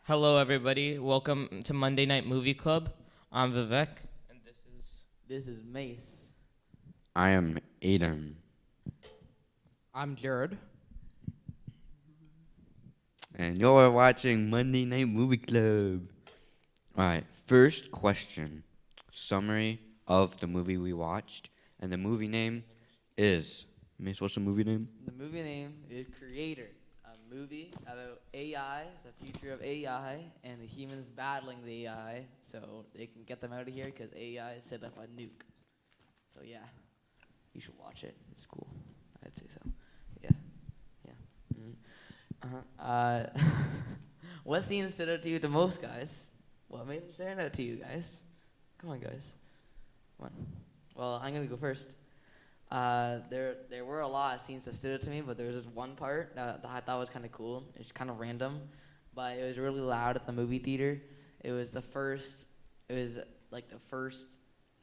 Hello, everybody. Welcome to Monday Night Movie Club. I'm Vivek, and This is Mace. I am Aiden. I'm Jared. And you're watching Monday Night Movie Club. Alright, first question. Summary of the movie we watched. And the movie name is... Miss, what's the movie name? The movie name is Creator, a movie about AI, the future of AI, and the humans battling the AI so they can get them out of here because AI set up a nuke. So yeah, you should watch it. It's cool. I'd say so. Yeah. What scene stood out to you the most, guys? What made them stand out to you, guys? Come on, guys. Come on. Well, I'm gonna go first. There were a lot of scenes that stood out to me, but there was this one part that I thought was kind of cool. It's kind of random, but it was really loud at the movie theater. It was like the first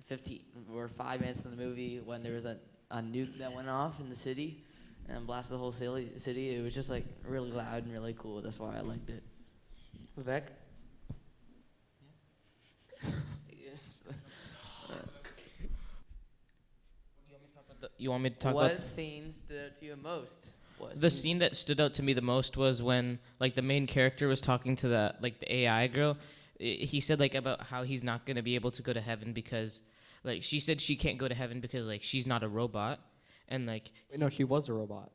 15 or 5 minutes of the movie when there was a nuke that went off in the city and blasted the whole city. It was just like really loud and really cool. That's why I liked it. Vivek? you want me to talk What about scene stood out to you most? the scene that stood out to me the most was when the main character was talking to the AI girl. He said about how he's not going to be able to go to heaven because she said she can't go to heaven because she's not a robot, and Wait, no, she was a robot.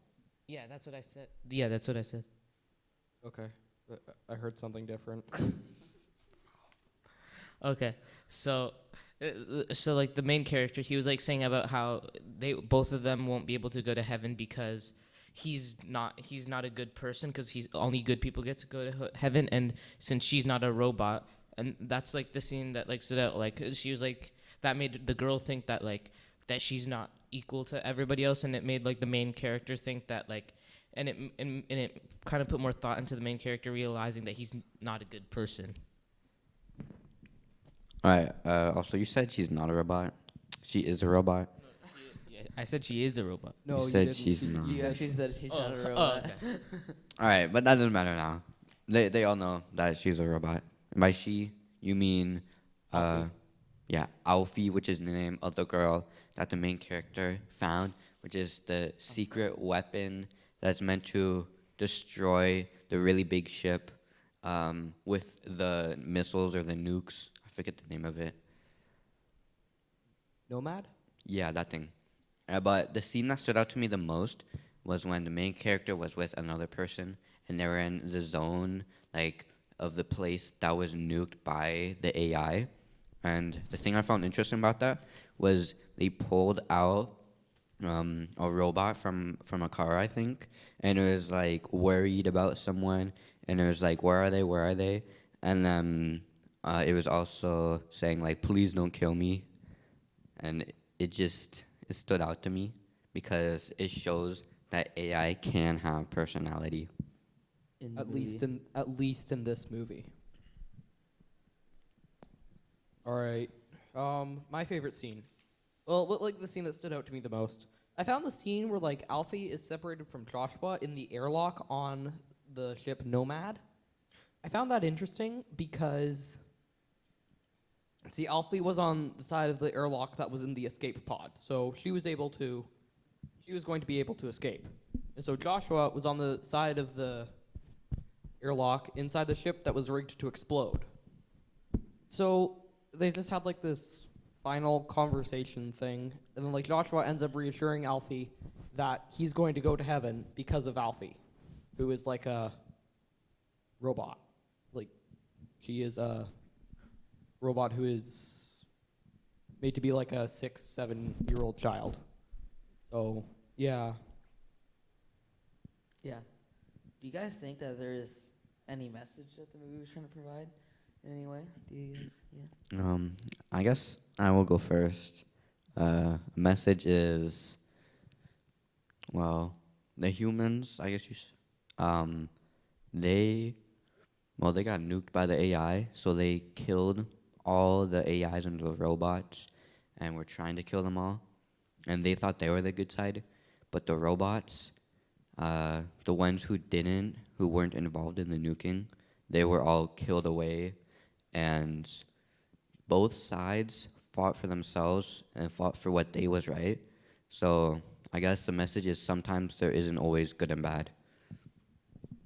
yeah, that's what I said. Yeah, that's what I said. Okay. I heard something different. Okay, so the main character, he was saying about how both of them won't be able to go to heaven because he's not a good person because he's only good people get to go to heaven, and since she's not a robot, and that's the scene that stood out. She was that made the girl think that that she's not equal to everybody else, and it made the main character think that and it kind of put more thought into the main character realizing that he's not a good person. Alright, also you said she's not a robot. She is a robot. Yeah, I said she is a robot. No, You said didn't. she's not. You actually said she's not a Oh, robot. okay. Alright, but that doesn't matter now. They all know that she's a robot. And by she, you mean... Alfie. Yeah, Alfie, which is the name of the girl that the main character found, which is the secret weapon that's meant to destroy the really big ship with the missiles or the nukes. I forget the name of it. Nomad? Yeah, that thing. But the scene that stood out to me the most was when the main character was with another person and they were in the zone of the place that was nuked by the AI. And the thing I found interesting about that was they pulled out a robot from a car, I think, and it was worried about someone, and it was where are they? And then it was also saying please don't kill me, and it stood out to me because it shows that AI can have personality. At least in this movie. All right. My favorite scene. Well, the scene that stood out to me the most. I found the scene where Alfie is separated from Joshua in the airlock on the ship Nomad. I found that interesting because Alfie was on the side of the airlock that was in the escape pod, so she was going to be able to escape. And so Joshua was on the side of the airlock inside the ship that was rigged to explode. So they just had this final conversation thing, and then Joshua ends up reassuring Alfie that he's going to go to heaven because of Alfie, who is a robot. She is a robot who is made to be a 6-7-year-old child. So yeah. Yeah. Do you guys think that there is any message that the movie was trying to provide in any way? Do you guys? Yeah. I guess I will go first. Message is, well, the humans, I guess they got nuked by the AI, so they killed all the AIs and the robots, and were trying to kill them all, and they thought they were the good side, but the robots, the ones who weren't involved in the nuking, they were all killed away, and both sides fought for themselves and fought for what they was right. So I guess the message is sometimes there isn't always good and bad.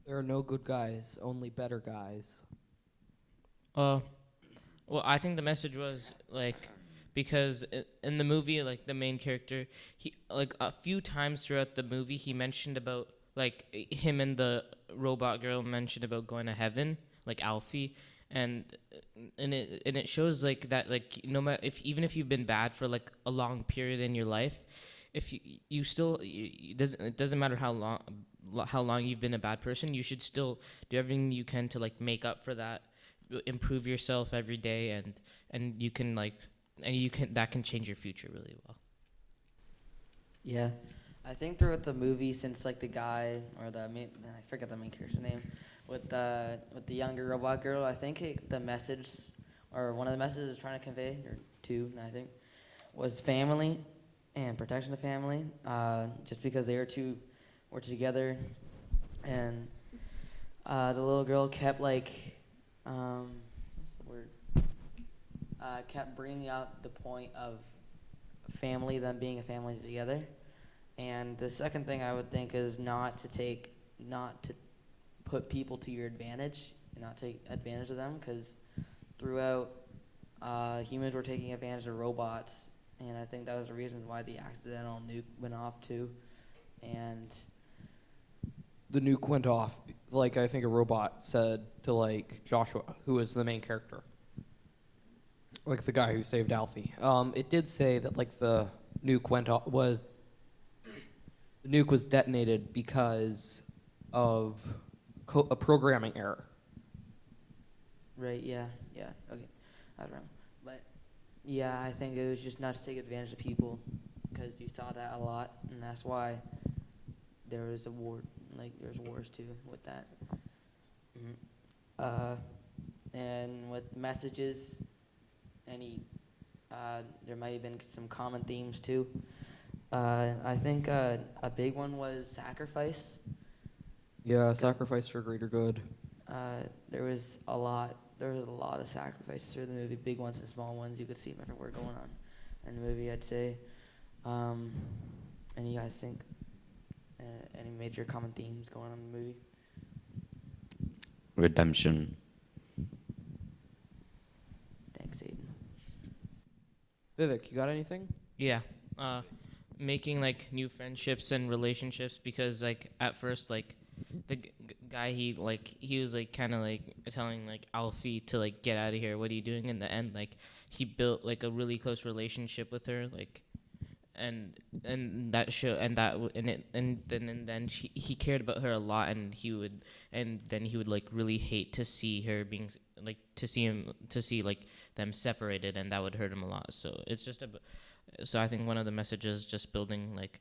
There are no good guys, only better guys. Well, I think the message was like because in the movie, like the main character, he like a few times throughout the movie, he mentioned about like him and the robot girl mentioned about going to heaven, like Alfie, and it shows like that like no matter if even if you've been bad for like a long period in your life, if you still it doesn't matter how long you've been a bad person, you should still do everything you can to like make up for that, improve yourself every day, and you can like and you can that can change your future really well. Yeah, I think throughout the movie, since like the guy or the main, I forget the main character's name, with the younger robot girl, I think the message or one of the messages trying to convey, or two, I think, was family and protection of family. Just because they were together, and the little girl kept like, what's the word? Kept bringing up the point of family, them being a family together. And the second thing I would think is not to put people to your advantage and not take advantage of them, because throughout humans were taking advantage of robots, and I think that was the reason why the accidental nuke went off too. And The nuke went off, like I think a robot said to like Joshua, who is the main character, like the guy who saved Alfie. It did say that like the nuke went off the nuke was detonated because of a programming error. right, yeah, okay, I don't know, but yeah, I think it was just not to take advantage of people, because you saw that a lot, and that's why there was a war, like there's wars too with that. And with messages, there might have been some common themes too. I think a big one was sacrifice. Yeah, sacrifice for greater good. There was a lot of sacrifices through the movie, big ones and small ones. You could see them everywhere going on in the movie, I'd say. And you guys think any major common themes going on in the movie? Redemption. Thanks, Aiden. Vivek, you got anything? Yeah. Making like new friendships and relationships, because like at first like the guy he was like kind of like telling like Alfie to like get out of here, what are you doing? In the end, like he built like a really close relationship with her, like and that show and that and then he cared about her a lot, and then he would like really hate to see her being like to see like them separated, and that would hurt him a lot. So it's just so I think one of the messages is just building like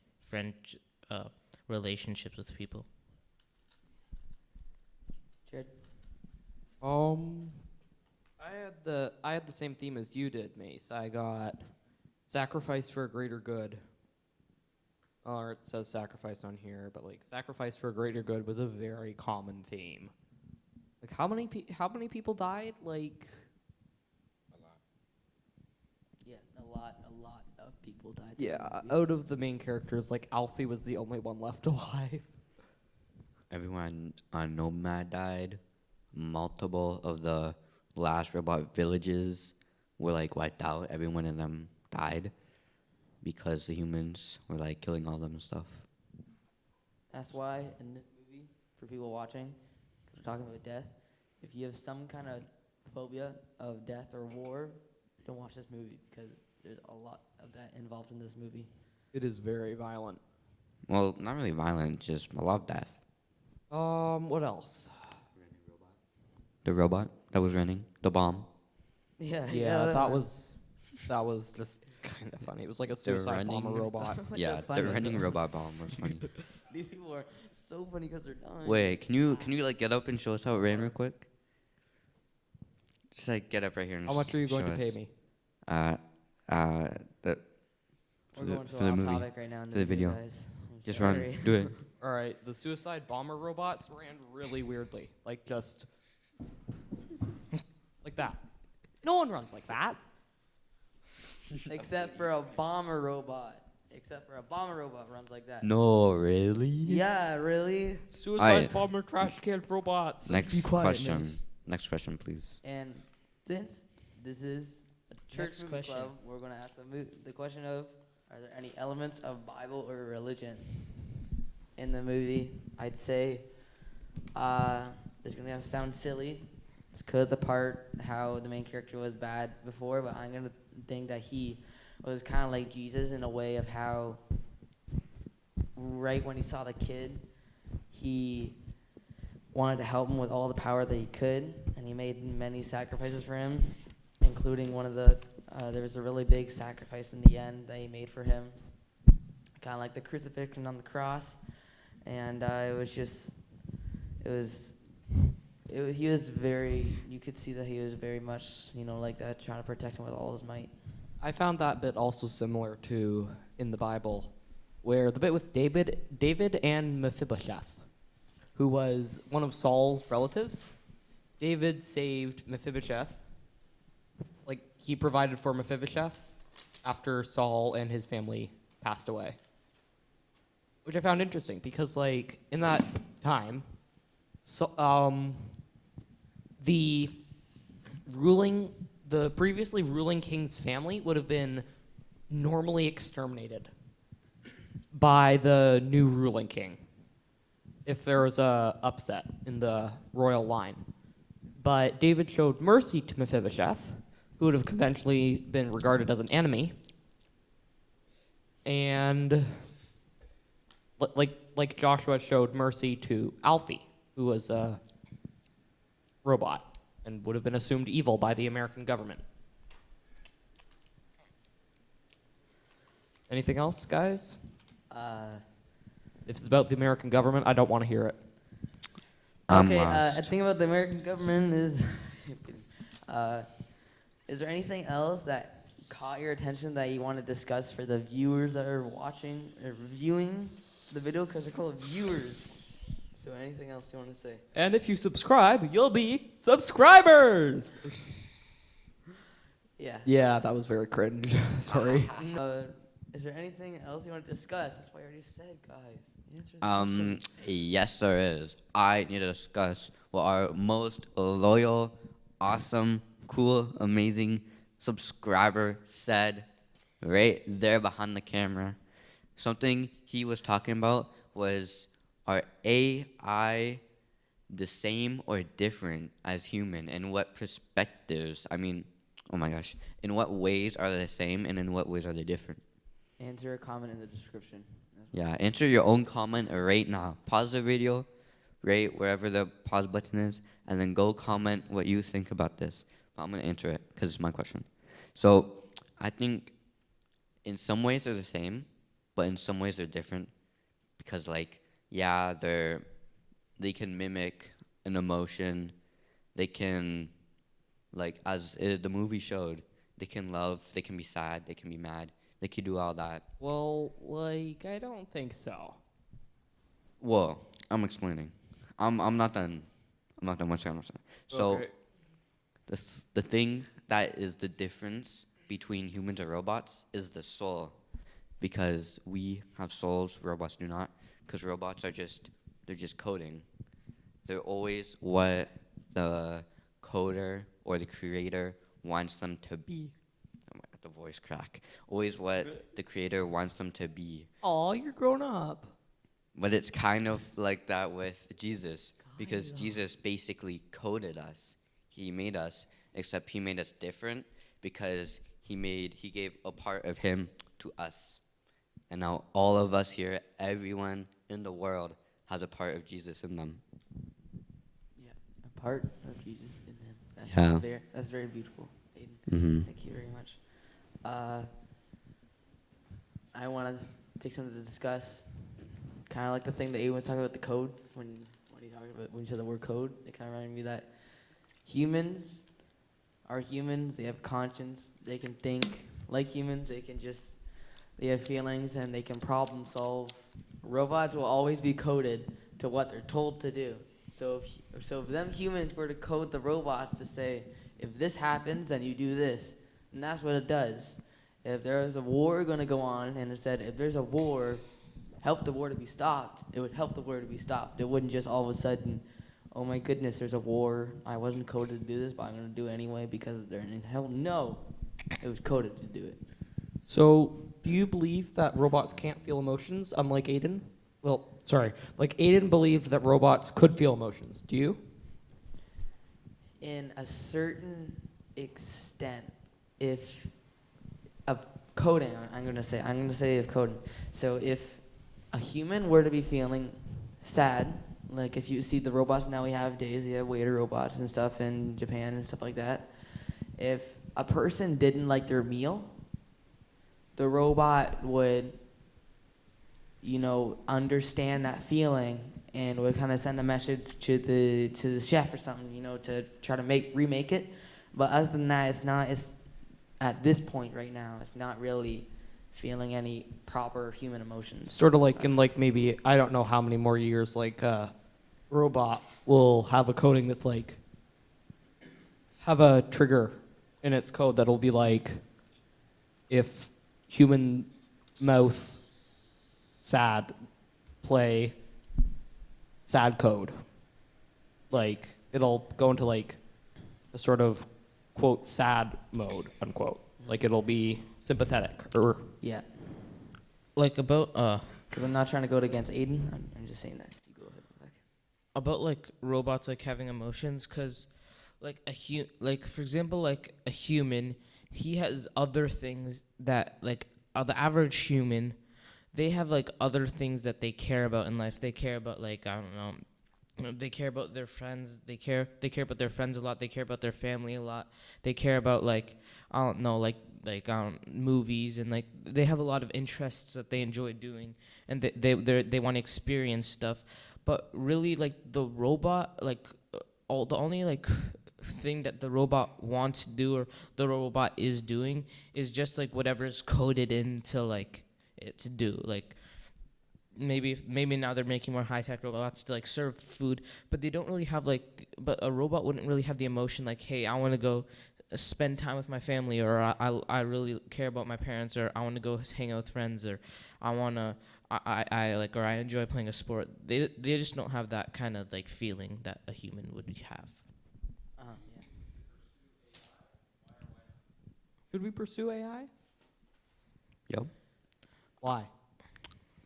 relationships with people. Jared? I had the same theme as you did, Mace. I got sacrifice for a greater good. Or it says sacrifice on here, but like sacrifice for a greater good was a very common theme. Like how many people died? Like Yeah, a lot of people died. yeah, out of the main characters, like Alfie was the only one left alive. Everyone on Nomad died. Multiple of the last robot villages were like wiped out. Everyone in them died because the humans were like killing all them and stuff. That's why in this movie, for people watching, because we're talking about death, if you have some kind of phobia of death or war, don't watch this movie, because there's a lot of that involved in this movie. It is very violent. Well, not really violent, just a lot of death. What else? The robot that was running, the bomb. Yeah, that was just kind of funny. It was like a suicide bomber running robot. Yeah, the funny, running though. robot bomb was funny. These people are so funny because they're dying. Wait, can you like get up and show us how it ran real quick? Just like get up right here and How much are you going show to pay us. me? We're going for to the off movie. topic right now. For the video. Guys. I'm Just sorry. run, do it. All right, the suicide bomber robots ran really weirdly. Like just Like that. No one runs like that. Except for a bomber robot. Except for a bomber robot runs like that. No, really? Yeah, really? Suicide Alright. bomber trash can robots. Next question. Next question, please. And since this is a church Next movie question. club, we're going to ask the question of, are there any elements of Bible or religion in the movie? I'd say it's going to sound silly. It's because the part how the main character was bad before, but I'm going to think that he was kind of like Jesus in a way of how right when he saw the kid, he wanted to help him with all the power that he could, and he made many sacrifices for him, including one of the, there was a really big sacrifice in the end that he made for him, kind of like the crucifixion on the cross, and he was very, you could see that he was very much, like that, trying to protect him with all his might. I found that bit also similar to in the Bible, where the bit with David and Mephibosheth, who was one of Saul's relatives. David saved Mephibosheth. Like, he provided for Mephibosheth after Saul and his family passed away. Which I found interesting because, like, in that time, the previously ruling king's family would have been normally exterminated by the new ruling king if there was a upset in the royal line. But David showed mercy to Mephibosheth, who would have conventionally been regarded as an enemy, and like Joshua showed mercy to Alfie, who was a robot and would have been assumed evil by the American government. Anything else, guys? If it's about the American government, I don't want to hear it. Okay, lost. the thing about the American government is there anything else that caught your attention that you want to discuss for the viewers that are watching or viewing the video? Because they're called viewers. So anything else you want to say? And if you subscribe, you'll be subscribers! Yeah. Yeah, that was very cringe. Sorry. Is there anything else you want to discuss? That's what I already said, guys. Answer the question. Yes, there is. I need to discuss what our most loyal, awesome, cool, amazing subscriber said right there behind the camera. Something he was talking about was, are AI the same or different as human? In what perspectives? I mean, oh my gosh. In what ways are they the same and in what ways are they different? Answer a comment in the description. Yeah, answer your own comment right now. Pause the video, right wherever the pause button is, and then go comment what you think about this. But I'm going to answer it because it's my question. So I think in some ways they're the same, but in some ways they're different because, like, yeah, they can mimic an emotion. They can, like, as the movie showed, they can love, they can be sad, they can be mad. They can do all that. Well, like, I don't think so. Well, I'm explaining. I'm not done. I'm not done. One second. So, Okay. the thing that is the difference between humans and robots is the soul, because we have souls, robots do not. Because robots are they're just coding. They're always what the coder or the creator wants them to be. The voice crack. Always what the creator wants them to be. Aw, you're grown up. But it's kind of like that with Jesus, because Jesus basically coded us. He made us, except he made us different because he gave a part of him to us. And now all of us here, everyone in the world has a part of Jesus in them. Yeah, a part of Jesus in him. That's very beautiful, Aiden. Mm-hmm. Thank you very much. I want to take something to discuss. Kind of like the thing that Aiden was talking about, the code. When you said the word code, it kind of reminded me that humans are humans. They have conscience. They can think like humans. They have feelings and they can problem solve. Robots will always be coded to what they're told to do. So if them humans were to code the robots to say, if this happens, then you do this, and that's what it does. If there is a war going to go on, and it said, if there's a war, help the war to be stopped, it would help the war to be stopped. It wouldn't just all of a sudden, oh my goodness, there's a war. I wasn't coded to do this, but I'm going to do it anyway because they're in hell. No, it was coded to do it. So, do you believe that robots can't feel emotions, unlike Aiden? Well, sorry, like Aiden believed that robots could feel emotions. Do you? In a certain extent, if of coding, I'm gonna say of coding. So if a human were to be feeling sad, like if you see the robots now we have days, we have waiter robots and stuff in Japan and stuff like that. If a person didn't like their meal, the robot would, understand that feeling and would kind of send a message to the chef or something, to try to remake it. But other than that, it's at this point right now, it's not really feeling any proper human emotions. Sort of like in like maybe I don't know how many more years like robot will have a coding that's like have a trigger in its code that'll be like if human mouth sad play sad code, like it'll go into like a sort of quote sad mode unquote, like it'll be sympathetic or Yeah. Like about Because I'm not trying to go against Aiden. I'm just saying that. You go ahead, Vivek. about like robots like having emotions, because like like for example, like a human, he has other things that like the average human, they have like other things that they care about in life. They care about like, I don't know, they care about their friends. They care about their friends a lot. They care about their family a lot. They care about like, I don't know, like movies, and like they have a lot of interests that they enjoy doing, and they want to experience stuff. But really, like the robot, like the only like thing that the robot wants to do or the robot is doing is just like whatever's coded into like it to do. Like maybe now they're making more high tech robots to like serve food, but they don't really have like. But a robot wouldn't really have the emotion like, hey, I want to go spend time with my family, or I really care about my parents, or I want to go hang out with friends, or I want to I like, or I enjoy playing a sport. They just don't have that kind of like feeling that a human would have. Yeah. should we pursue AI? Yep. Why?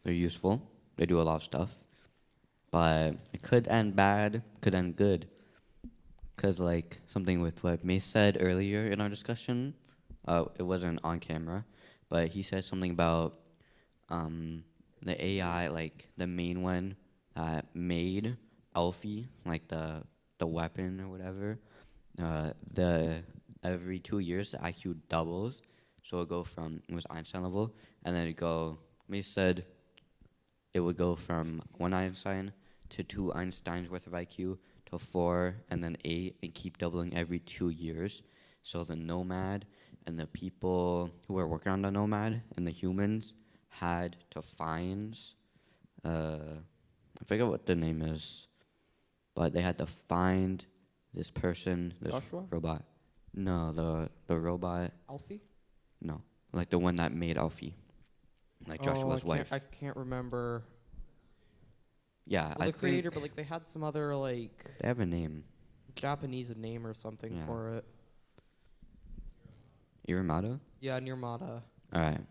They're useful. They do a lot of stuff. But it could end bad, could end good. Because, like, something with what Mace said earlier in our discussion, it wasn't on camera, but he said something about the AI, like, the main one that made Alfie, like, the weapon or whatever, every 2 years, the IQ doubles. So it was Einstein level, and then Mace said it would go from 1 Einstein to 2 Einsteins worth of IQ to 4 and then 8 and keep doubling every 2 years. So the Nomad and the people who were working on the Nomad and the humans had to find, I forget what the name is, but they had to find this person, this Joshua? robot. No, the robot. Alfie? No, like the one that made Alfie, like Joshua's wife. I can't remember. Yeah, Well, I the creator, think but like they had some other like they have a name. Japanese name or something Yeah. for it. Irimata? Yeah, Nirmata. All right.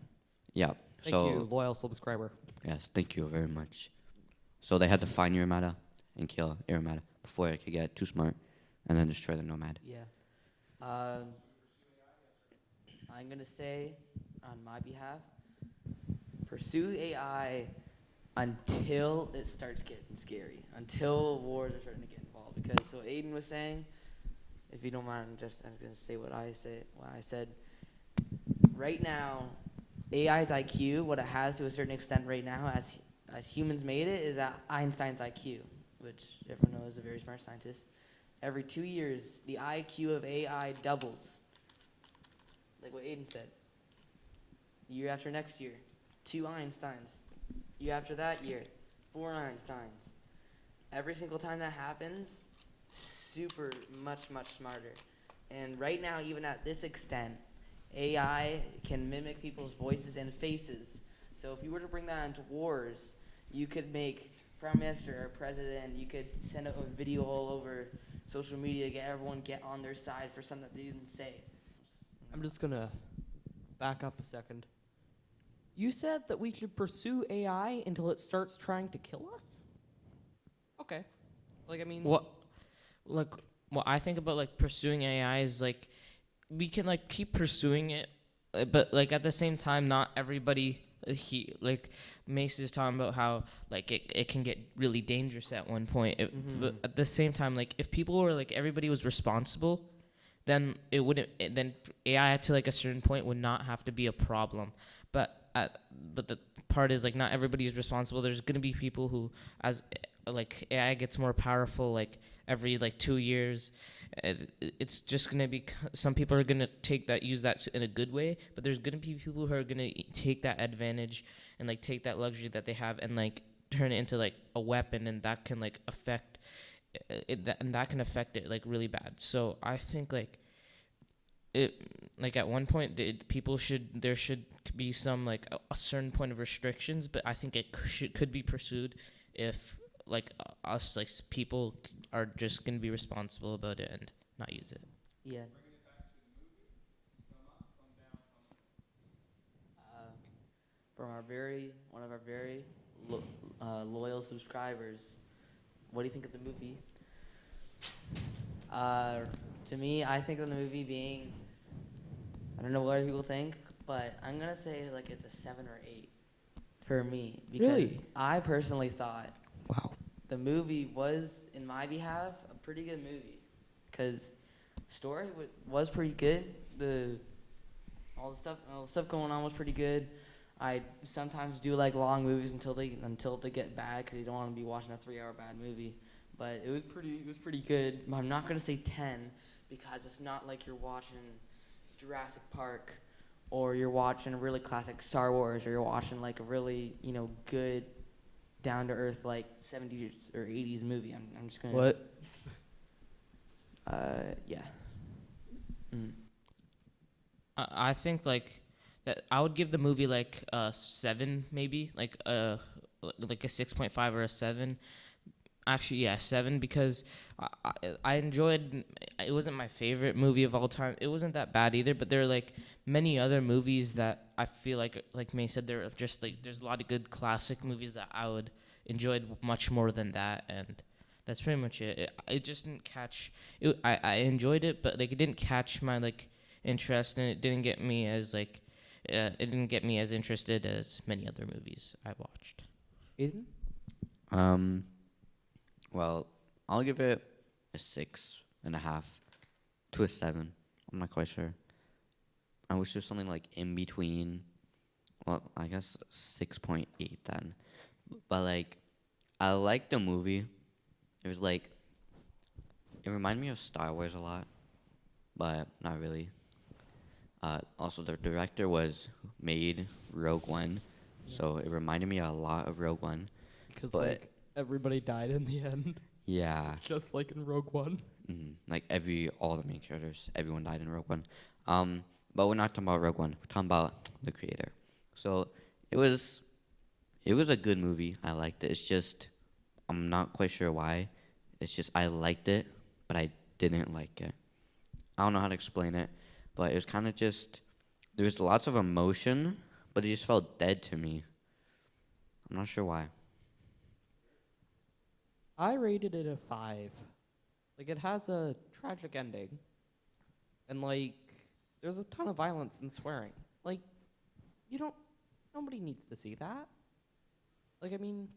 Yeah. Thank so you, loyal subscriber. yes, thank you very much. So they had to find Irimata and kill Irimata before it could get too smart and then destroy the Nomad. Yeah. I'm going to say, on my behalf, pursue AI until it starts getting scary, until wars are starting to get involved. Because, so Aiden was saying, if you don't mind, I'm going to say what I said. Right now, AI's IQ, what it has to a certain extent right now, as humans made it, is at Einstein's IQ, which everyone knows is a very smart scientist. Every 2 years, the IQ of AI doubles. Like what Aiden said. Year after next year, 2 Einsteins. Year after that year, 4 Einsteins. every single time that happens, super much smarter. And right now, even at this extent, AI can mimic people's voices and faces. So if you were to bring that into wars, you could make prime minister or president, you could send out a video all over social media, get everyone get on their side for something that they didn't say. I'm just gonna back up a second. You said that we should pursue AI until it starts trying to kill us? Okay. Like, I mean... What I think about like pursuing AI is like we can like keep pursuing it, but like at the same time, not everybody. Like Mace is talking about how like it can get really dangerous at one point. But at the same time, like if people were like everybody was responsible, then it wouldn't. Then AI to like a certain point would not have to be a problem. But the part is like not everybody is responsible. There's gonna be people who, as like AI gets more powerful, like every like 2 years, it's just gonna be some people are gonna use that in a good way, but there's gonna be people who are gonna take that advantage and like take that luxury that they have and like turn it into like a weapon, and that can like affect that can affect it like really bad. So I think like it like at one point there should be some like a certain point of restrictions, but I think it could be pursued if like us like people are just gonna be responsible about it and not use it. Yeah. From one of our very loyal subscribers, what do you think of the movie? To me, I think of the movie being, I don't know what other people think, but I'm gonna say like it's a 7 or 8 for me, because Really? I personally thought Wow. the movie was, in my behalf, a pretty good movie, because story was pretty good. All the stuff going on was pretty good. I sometimes do like long movies until they get bad, because you don't want to be watching a 3-hour bad movie. But it was pretty good. I'm not gonna say 10, because it's not like you're watching Jurassic Park, or you're watching a really classic Star Wars, or you're watching like a really good, down to earth like 70s or 80s movie. I'm just gonna. What? Yeah. Mm. I think like that I would give the movie like a 7 maybe, like a 6.5 or a 7. Actually, yeah, 7, because I enjoyed. It wasn't my favorite movie of all time. It wasn't that bad either, but there are like many other movies that I feel like May said, there are just like there's a lot of good classic movies that I would enjoyed much more than that, and that's pretty much it. It just didn't catch. I enjoyed it, but like it didn't catch my like interest, and it didn't get me as like it didn't get me as interested as many other movies I watched. Aiden? Well, I'll give it a 6.5 to a 7. I'm not quite sure. I wish there's something like in between. Well, I guess 6.8 then. But like, I liked the movie. It was like, it reminded me of Star Wars a lot, but not really. Also, the director made Rogue One, so it reminded me a lot of Rogue One. Because But- like everybody died in the end, Yeah. just like in Rogue One. Like all the main characters, everyone died in Rogue One. But we're not talking about Rogue One. We're talking about the creator. So it was a good movie. I liked it. It's just I'm not quite sure why. It's just I liked it, but I didn't like it. I don't know how to explain it, but it was kind of just there was lots of emotion, but it just felt dead to me. I'm not sure why. I rated it a 5. Like, it has a tragic ending, and like there's a ton of violence and swearing. Like, nobody needs to see that. Like, I mean,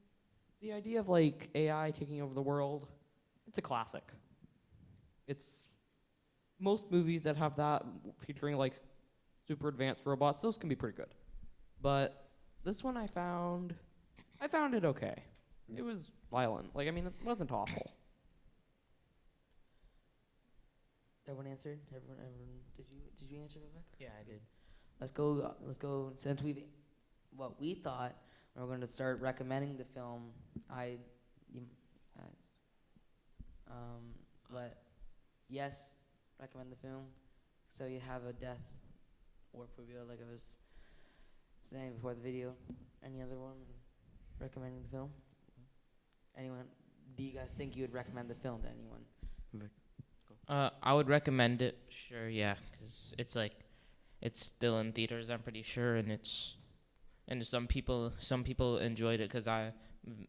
the idea of like AI taking over the world, it's a classic. It's most movies that have that featuring like super advanced robots, those can be pretty good. But this one I found it okay. It was violent. Like, I mean, it wasn't awful. Everyone answered. Everyone. Did you answer, Vivek? Yeah, I did. Let's go. Since what we thought, we're going to start recommending the film. yes, recommend the film. So you have a death warp reveal, like I was saying before the video. Any other one recommending the film? Anyone? Do you guys think you would recommend the film to anyone? I would recommend it. Sure, yeah, because it's still in theaters. I'm pretty sure, and some people enjoyed it because I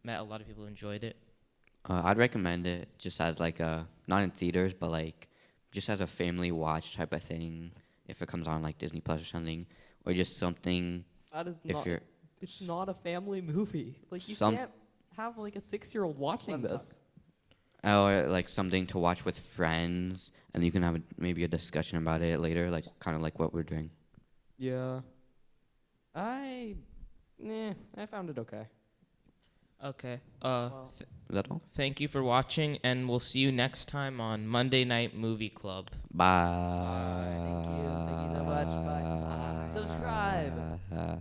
met a lot of people who enjoyed it. I'd recommend it just as like a not in theaters, but like just as a family watch type of thing. If it comes on like Disney Plus or something, or just something. That is If not. you're It's not a family movie. Like you Some- can't have like a 6-year-old watching Let 'em this. or like something to watch with friends, and you can have maybe a discussion about it later, like kind of like what we're doing. Yeah. I found it okay. Okay. Well, Is that all? Thank you for watching, and we'll see you next time on Monday Night Movie Club. Bye. Thank you so much. Bye. Subscribe.